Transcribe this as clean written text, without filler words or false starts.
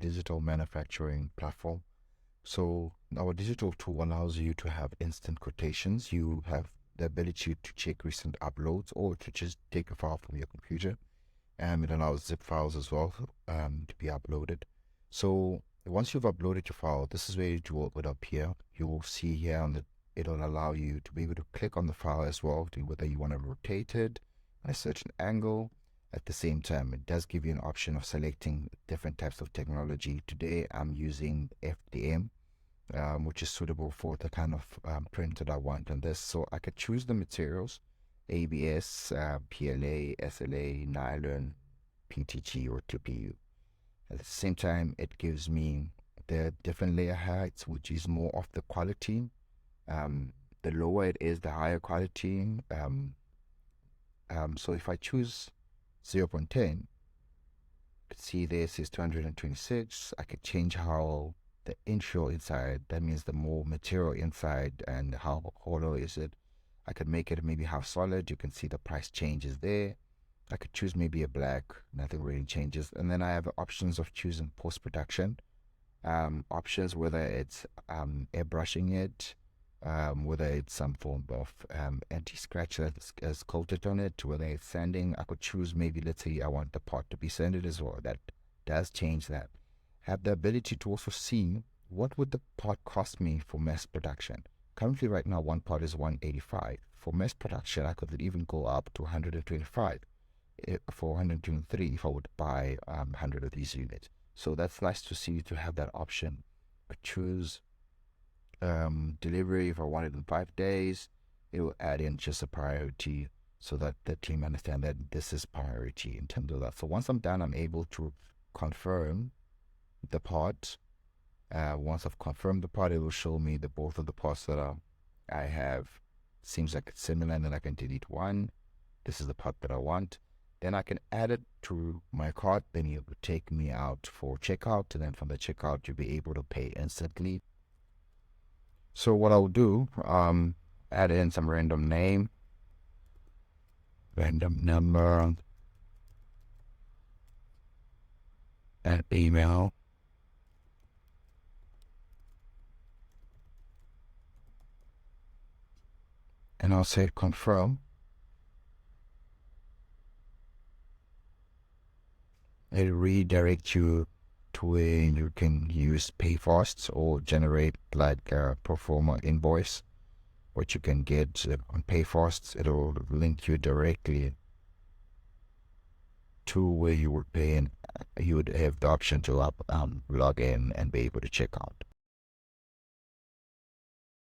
digital manufacturing platform. So our digital tool allows you to have instant quotations. You have the ability to check recent uploads or to just take a file from your computer. It allows zip files as well to be uploaded. So once you've uploaded your file, this is where it would appear. You will see here it'll allow you to be able to click on the file as well, to whether you want to rotate it at a certain angle. At the same time, it does give you an option of selecting different types of technology. Today, I'm using FDM, which is suitable for the kind of print that I want on this. So I could choose the materials, ABS, PLA, SLA, nylon, PTG, or TPU. At the same time, it gives me the different layer heights, which is more of the quality. The lower it is, the higher quality. So if I choose 0.10, you can see this is 226. I could change how the intro inside, that means the more material inside, and how hollow is it. I could make it maybe half solid. You can see the price changes there. I could choose maybe a black, nothing really changes. And then I have options of choosing post-production. Options, whether it's airbrushing it, whether it's some form of anti-scratch that is coated on it, whether it's sanding. I could choose maybe, let's say I want the part to be sanded as well. That does change that. Have the ability to also see what would the part cost me for mass production. Currently right now one part is 185. For mass production I could even go up to 125. For 123 if I would buy 100 of these units. So that's nice to see, to have that option. I choose delivery if I want it in 5 days. It will add in just a priority so that the team understand that this is priority in terms of that. So once I'm done, I'm able to confirm the part. Once I've confirmed the part, it will show me the both of the parts that I have. Seems like it's similar, and then I can delete one. This is the part that I want. Then I can add it to my cart. Then it will take me out for checkout, and then from the checkout you'll be able to pay instantly. So what I'll do, add in some random name, random number, and email. And I'll say confirm. It'll redirect you to where you can use payfasts or generate like a pro forma invoice, which you can get on payfasts. It'll link you directly to where you would pay, and you would have the option to log in and be able to check out.